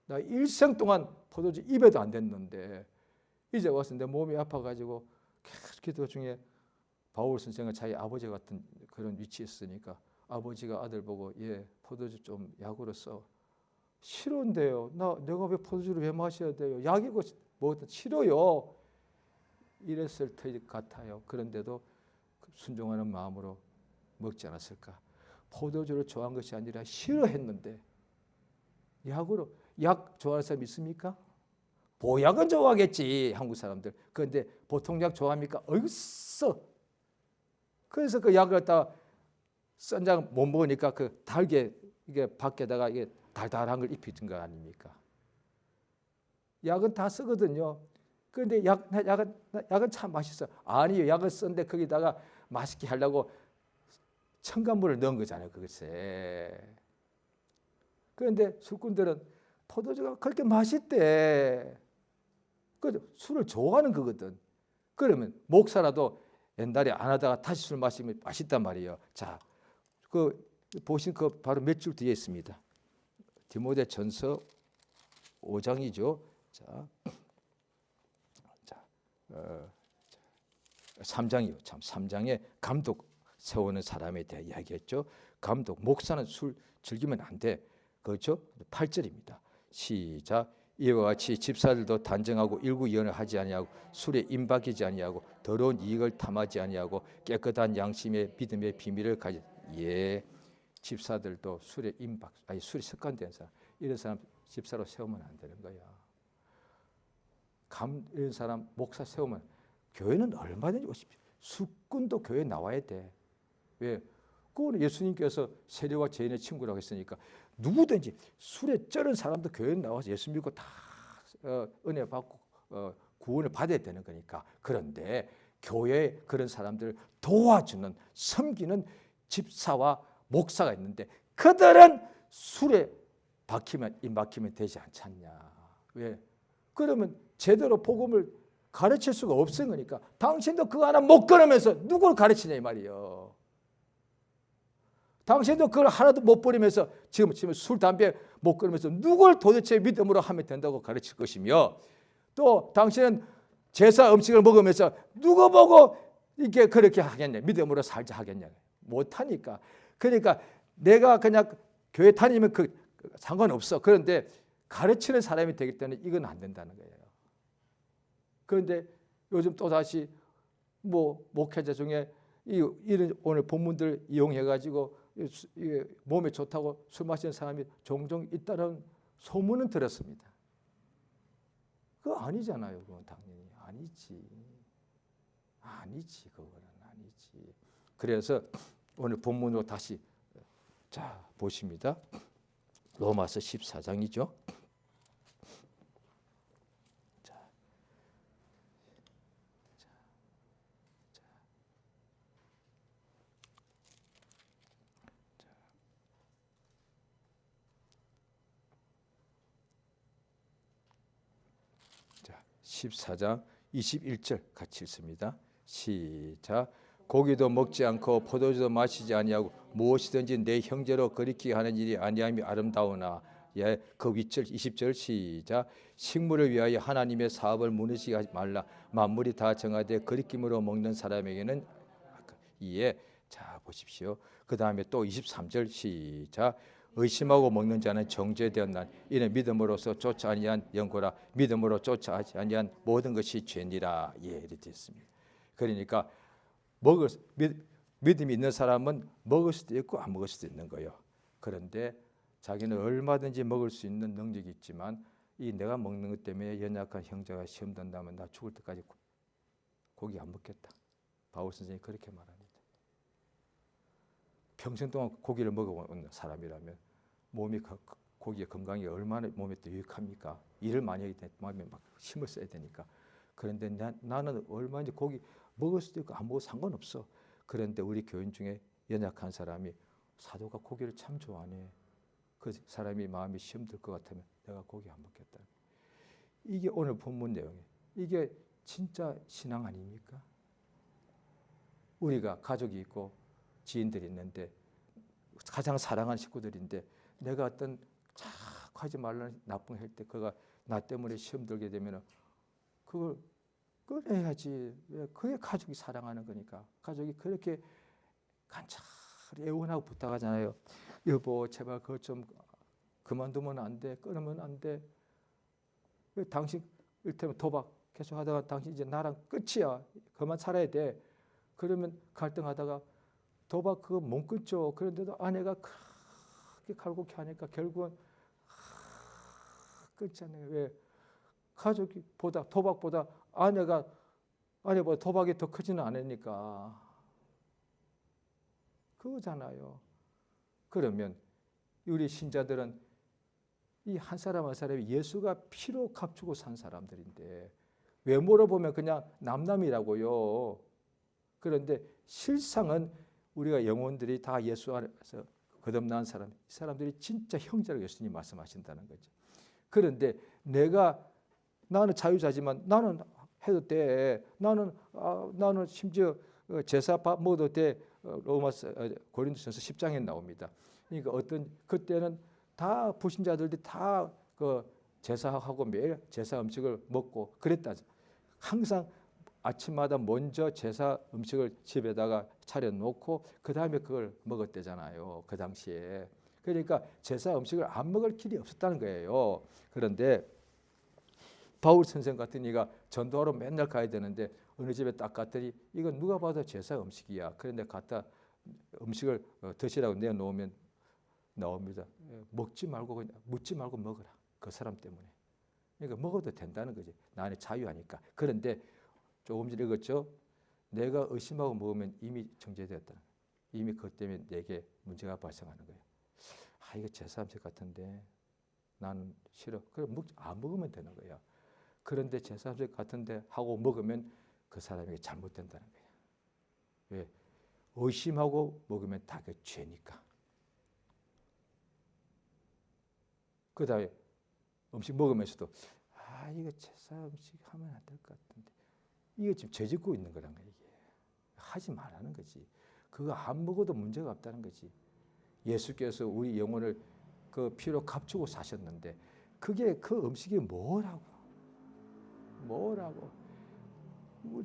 나 일생 동안 포도주 입에도 안 댔는데 이제 와서 내 몸이 아파가지고 계속 기도 중에 바울 선생은 자기 아버지 같은 그런 위치에 있으니까 아버지가 아들 보고 예 포도주 좀 약으로 써. 싫은데요. 내가 왜 포도주를 왜 마셔야 돼요? 약이고 뭐든 싫어요. 이랬을 것 같아요. 그런데도 순종하는 마음으로 먹지 않았을까? 포도주를 좋아한 것이 아니라 싫어했는데 약으로 약 좋아하는 사람 있습니까? 보약은 좋아하겠지 한국 사람들. 그런데 보통 약 좋아합니까? 어이써. 그래서 그 약을 갖다가 썬장 못 먹으니까 그 달게 이게 밖에다가 이게 달달한 걸 입히는 거 아닙니까? 약은 다 쓰거든요. 그런데 약은 참 맛있어. 아니요, 약을 썼는데 거기다가 맛있게 하려고 첨가물을 넣은 거잖아요, 그것에. 그런데 술꾼들은 포도주가 그렇게 맛있대. 그 술을 좋아하는 거거든. 그러면 목사라도 옛날에 안 하다가 다시 술 마시면 맛있단 말이에요. 자, 그 보신 그 바로 몇 줄 뒤에 있습니다. 디모데전서 5장이죠. 자, 3장이요. 참 3장에 감독 세우는 사람에 대해 이야기했죠. 감독, 목사는 술 즐기면 안 돼. 그렇죠? 8절입니다. 시작. 이와 같이 집사들도 단정하고 일구연을 하지 아니하고 술에 임박이지 아니하고 더러운 이익을 탐하지 아니하고 깨끗한 양심의 믿음의 비밀을 가지. 예, 집사들도 술에 임박, 아니 술에 습관된 사람, 이런 사람 집사로 세우면 안 되는 거야. 이런 사람 목사 세우면 교회는 얼마든지 오십시오. 술꾼도 교회에 나와야 돼. 왜? 그거는 예수님께서 세리와 죄인의 친구라고 했으니까 누구든지 술에 쩔은 사람도 교회에 나와서 예수 믿고 다 은혜 받고 구원을 받아야 되는 거니까. 그런데 교회에 그런 사람들을 도와주는, 섬기는 집사와 목사가 있는데 그들은 술에 막히면 되지 않지 않냐. 왜? 그러면 제대로 복음을 가르칠 수가 없은 거니까. 당신도 그거 하나 못 걸으면서 누구를 가르치냐 이 말이에요. 당신도 그걸 하나도 못 버리면서 지금 술, 담배 못 끊으면서 누굴 도대체 믿음으로 하면 된다고 가르칠 것이며, 또 당신은 제사 음식을 먹으면서 누구 보고 이렇게 그렇게 하겠냐, 믿음으로 살자 하겠냐. 못하니까. 그러니까 내가 그냥 교회 다니면 상관없어. 그런데 가르치는 사람이 되기 때문에 이건 안 된다는 거예요. 그런데 요즘 또다시 목회자 중에 이런 오늘 본문들 이용해가지고 몸에 좋다고 술 마시는 사람이 종종 있다는 소문은 들었습니다. 그거 아니잖아요. 그건 당연히 아니지. 그거는 아니지. 그래서 오늘 본문으로 다시 자 보십니다. 로마서 14장이죠. 자, 14장 21절 같이 읽습니다. 시작. 고기도 먹지 않고 포도주도 마시지 아니하고 무엇이든지 내 형제로 거리끼게 하는 일이 아니함이 아름다우나. 예, 그 윗절 20절 시작. 식물을 위하여 하나님의 사업을 무너지게 하지 말라. 만물이 다 정하되 거리낌으로 먹는 사람에게는 이에. 자 보십시오. 그 다음에 또 23절 시작. 의심하고 먹는 자는 정죄되었나. 이는 믿음으로서 쫓아 아니한 영고라. 믿음으로 쫓아하지 아니한 모든 것이 죄니라. 예, 이렇게 했습니다. 그러니까 믿음이 있는 사람은 먹을 수도 있고 안 먹을 수도 있는 거예요. 그런데 자기는 얼마든지 먹을 수 있는 능력이 있지만 이 내가 먹는 것 때문에 연약한 형제가 시험 든다면 나 죽을 때까지 고기 안 먹겠다. 바울 선생님이 그렇게 말합니다. 평생 동안 고기를 먹어온 사람이라면 고기의 건강이 얼마나 몸에 또 유익합니까? 일을 많이 하기 때문에 마음에 막 힘을 써야 되니까. 그런데 나는 얼마든지 고기 먹을 수도 있고 안 먹어도 상관없어. 그런데 우리 교인 중에 연약한 사람이 사도가 고기를 참 좋아하네. 그 사람이 마음이 시험 들 것 같으면 내가 고기 안 먹겠다. 이게 오늘 본문 내용이에요. 이게 진짜 신앙 아닙니까? 우리가 가족이 있고 지인들이 있는데 가장 사랑하는 식구들인데 내가 어떤 자꾸 하지 말라는 나쁜 할 때 그가 나 때문에 시험 들게 되면 그걸 꺼내야지. 왜? 그게 가족이 사랑하는 거니까. 가족이 그렇게 간절히 애원하고 부탁하잖아요. 여보 제발 그거 좀 그만두면 안 돼. 끊으면 안 돼. 왜 당신 일테면 도박 계속 하다가 당신 이제 나랑 끝이야. 그만 살아야 돼. 그러면 갈등하다가 도박 그거 못 끊죠. 그런데도 아내가 크게 갈굼게 하니까 결국은 끊잖아요. 왜? 가족이 도박보다 아내보다 도박이 더 크지는 않으니까. 그거잖아요. 그러면 우리 신자들은 이 한 사람 한 사람이 예수가 피로 값주고 산 사람들인데 외모로 보면 그냥 남남이라고요. 그런데 실상은 우리가 영혼들이 다 예수 안에서 거듭난 사람, 이 사람들이 진짜 형제라고 예수님이 말씀하신다는 거죠. 그런데 나는 자유자지만 나는 해도 돼. 나는 심지어 제사 밥 먹어도 돼. 로마서 고린도전서 10장에 나옵니다. 그러니까 그때는 다 불신자들이 다 그 제사하고 매일 제사 음식을 먹고 그랬다. 항상 아침마다 먼저 제사 음식을 집에다가 차려놓고 그 다음에 그걸 먹었대잖아요. 그 당시에. 그러니까 제사 음식을 안 먹을 길이 없었다는 거예요. 그런데 바울 선생 같은 이가 전도하러 맨날 가야 되는데 어느 집에 딱 갔더니 이건 누가 봐도 제사 음식이야. 그런데 갖다 음식을 드시라고 내놓으면 나옵니다. 먹지 말고 그냥 묻지 말고 먹어라. 그 사람 때문에. 그러니까 먹어도 된다는 거지. 나 안에 자유하니까. 그런데 조금 전에 읽었죠. 내가 의심하고 먹으면 이미 정죄되었다. 이미 그것 때문에 내게 문제가 발생하는 거예요. 이거 제사 음식 같은데 나는 싫어. 그럼 안 먹으면 되는 거야. 그런데 제사 음식 같은데 하고 먹으면 그 사람에게 잘못된다는 거예요. 왜? 의심하고 먹으면 다 그 죄니까. 그 다음에 음식 먹으면서도 이거 제사 음식 하면 안 될 것 같은데 이게 지금 죄 짓고 있는 거란 거야. 이게 하지 말라는 거지. 그거 안 먹어도 문제가 없다는 거지. 예수께서 우리 영혼을 그 피로 값주고 사셨는데 그게 그 음식이 뭐라고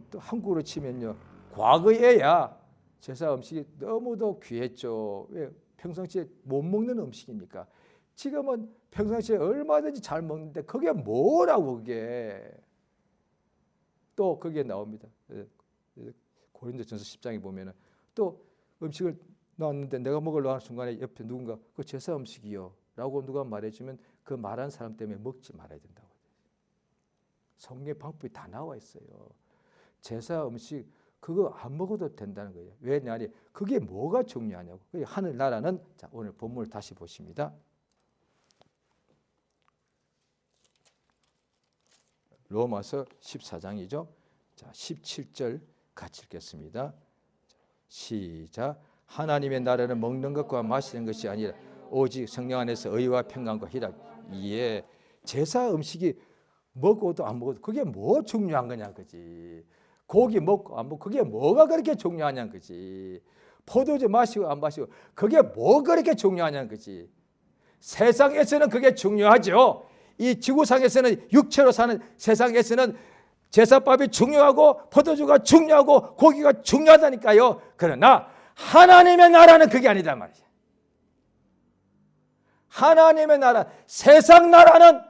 또 한국으로 치면요, 과거에야 제사 음식이 너무도 귀했죠. 왜? 평상시에 못 먹는 음식이니까. 지금은 평상시에 얼마든지 잘 먹는데 그게 뭐라고 그게. 또 그게 나옵니다. 고린도전서 10장에 보면은 또 음식을 나왔는데 내가 먹으려고 하는 순간에 옆에 누군가 그 제사 음식이요 라고 누가 말해주면 그 말한 사람 때문에 먹지 말아야 된다고. 성경의 방법이 다 나와 있어요. 제사 음식 그거 안 먹어도 된다는 거예요. 왜냐하니 그게 뭐가 중요하냐고. 하늘나라는, 자, 오늘 본문을 다시 보십니다. 로마서 14장이죠. 자, 17절 같이 읽겠습니다. 시작. 하나님의 나라는 먹는 것과 마시는 것이 아니라 오직 성령 안에서 의와 평강과 희락. 이에 제사 음식이 먹어도 안 먹어도 그게 뭐 중요한 거냐 그지. 고기 먹고 안 먹고 그게 뭐가 그렇게 중요하냐 그지. 포도주 마시고 안 마시고 그게 뭐 그렇게 중요하냐 그지. 세상에서는 그게 중요하죠. 이 지구상에서는 육체로 사는 세상에서는 제사밥이 중요하고 포도주가 중요하고 고기가 중요하다니까요. 그러나 하나님의 나라는 그게 아니다 말이죠. 하나님의 나라, 세상 나라는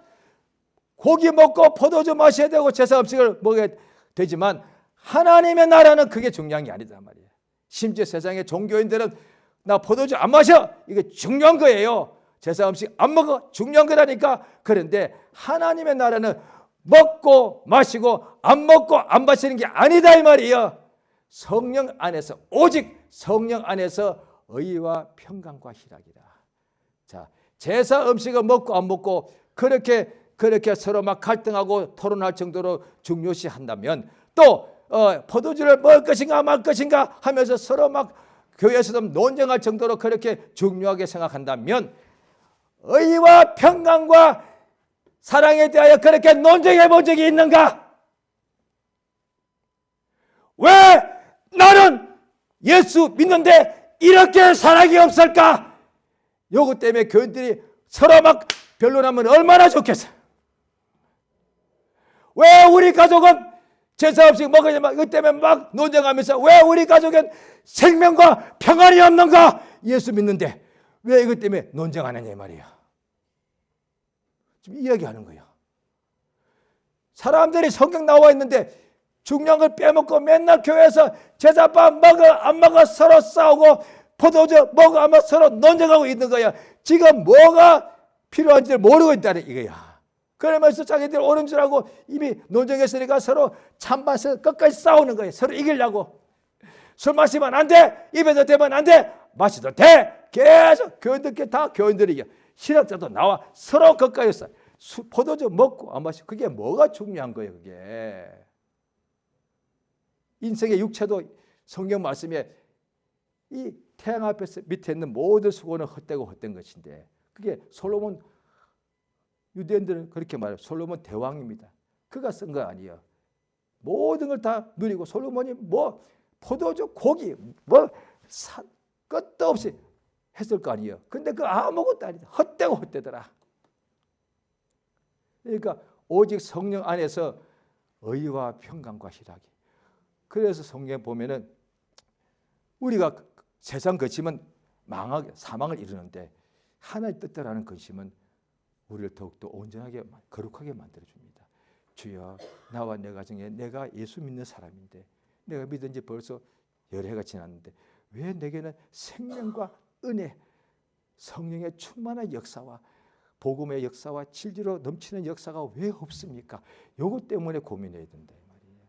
고기 먹고 포도주 마셔야 되고 제사 음식을 먹어야 되지만 하나님의 나라는 그게 중요한 게 아니다 말이에요. 심지어 세상의 종교인들은 나 포도주 안 마셔, 이게 중요한 거예요. 제사 음식 안 먹어, 중요한 거라니까. 그런데 하나님의 나라는 먹고 마시고 안 먹고 안 마시는 게 아니다 이 말이에요. 성령 안에서, 오직 성령 안에서 의와 평강과 희락이다. 자, 제사 음식을 먹고 안 먹고 그렇게 서로 막 갈등하고 토론할 정도로 중요시 한다면 또 포도주를 먹을 것인가 말 것인가 하면서 서로 막 교회에서도 논쟁할 정도로 그렇게 중요하게 생각한다면 의와 평강과 사랑에 대하여 그렇게 논쟁해 본 적이 있는가? 왜 나는 예수 믿는데 이렇게 사랑이 없을까? 요거 때문에 교인들이 서로 막 변론하면 얼마나 좋겠어요. 왜 우리 가족은 제사 음식 먹으냐면 이것 때문에 막 논쟁하면서 왜 우리 가족엔 생명과 평안이 없는가? 예수 믿는데 왜 이것 때문에 논쟁하느냐 이 말이야. 지금 이야기하는 거야. 사람들이 성경 나와 있는데 중요한 걸 빼먹고 맨날 교회에서 제사밥 먹어 안 먹어 서로 싸우고 포도주 먹어 안 먹어 서로 논쟁하고 있는 거야. 지금 뭐가 필요한지를 모르고 있다는 이거야. 그러면서 자기들 옳은 줄 알고 이미 논쟁했으니까 서로 찬반서 끝까지 싸우는 거예요. 서로 이기려고. 술 마시면 안 돼. 입에서 대면 안 돼. 마셔도 돼. 계속 교인들께 다 교인들이 신학자도 나와 서로 끝까지 싸워. 포도주 먹고 안 마시고 그게 뭐가 중요한 거예요. 그게 인생의 육체도 성경 말씀에 이 태양 앞에서 밑에 있는 모든 수고는 헛되고 헛된 것인데, 그게 솔로몬, 유대인들은 그렇게 말해요. 솔로몬 대왕입니다. 그가 쓴 거 아니에요. 모든 걸 다 누리고 솔로몬이 뭐 포도주, 고기, 뭐 끝도 없이 했을 거 아니에요. 근데 그 아무것도 아니다. 헛되고 헛되더라. 그러니까 오직 성령 안에서 의와 평강과 희락이. 그래서 성경 보면은 우리가 세상 거침은 망하게 사망을 이루는데 하나의 뜻대로라는 근심은 우리를 더욱더 온전하게 거룩하게 만들어줍니다. 주여, 나와 내 가정에 내가 예수 믿는 사람인데, 내가 믿은 지 벌써 여러 해가 지났는데 왜 내게는 생명과 은혜, 성령의 충만한 역사와 복음의 역사와 진리로 넘치는 역사가 왜 없습니까? 요것 때문에 고민해야 된다 말이에요.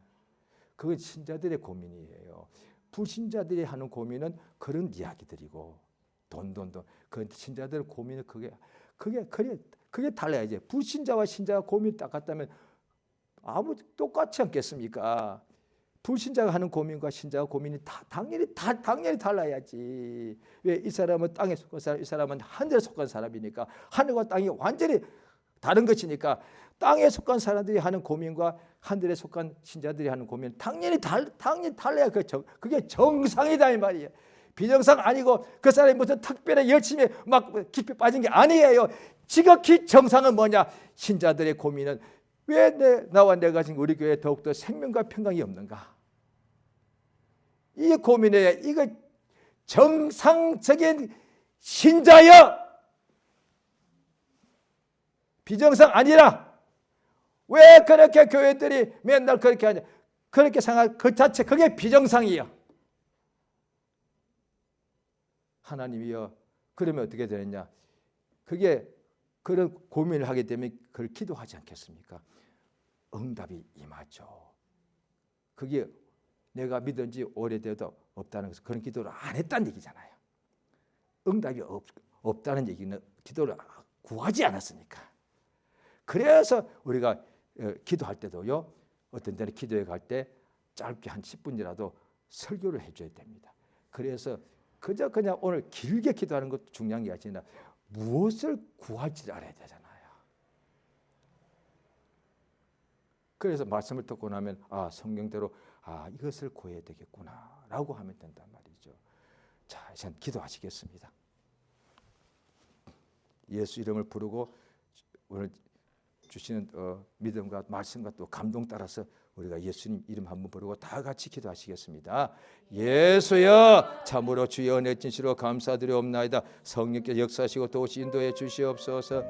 그건 신자들의 고민이에요. 불신자들이 하는 고민은 그런 이야기들이고 돈. 그 신자들의 고민은 그게 달라야지. 불신자와 신자가 고민이 똑같다면 아무 똑같지 않겠습니까? 불신자가 하는 고민과 신자가 고민이 당연히 달라야지. 왜? 이 사람은 땅에 속한 사람, 이 사람은 하늘에 속한 사람이니까, 하늘과 땅이 완전히 다른 것이니까 땅에 속한 사람들이 하는 고민과 하늘에 속한 신자들이 하는 고민은 당연히 달라야 그게 정상이다 이 말이에요. 비정상 아니고 그 사람이 무슨 특별히 열심히 막 깊이 빠진 게 아니에요. 지극히 정상은 뭐냐? 신자들의 고민은 왜 나와 내가 지금 우리 교회에 더욱더 생명과 평강이 없는가? 이 고민에 이거 정상적인 신자여, 비정상 아니라 왜 그렇게 교회들이 맨날 그렇게 하냐? 그렇게 생각 그 자체 그게 비정상이야. 하나님이여, 그러면 어떻게 되느냐? 그게 그런 고민을 하게 되면 그걸 기도하지 않겠습니까? 응답이 임하죠. 그게 내가 믿은 지 오래돼도 없다는 것은 그런 기도를 안 했다는 얘기잖아요. 응답이 없다는 얘기는 기도를 구하지 않았으니까. 그래서 우리가 기도할 때도요, 어떤 때는 기도에 갈 때 짧게 한 10분이라도 설교를 해줘야 됩니다. 그래서 그냥 오늘 길게 기도하는 것도 중요한 게 아니라 무엇을 구할지 알아야 되잖아요. 그래서 말씀을 듣고 나면 성경대로 이것을 구해야 되겠구나 라고 하면 된단 말이죠. 자, 이제 기도하시겠습니다. 예수 이름을 부르고 오늘 주시는 믿음과 말씀과 또 감동 따라서 우리가 예수님 이름 한번 부르고 다 같이 기도하시겠습니다. 예수여, 참으로 주의 은혜 진시로 감사드리옵나이다. 성령께서 역사하시고 도우시 인도해 주시옵소서.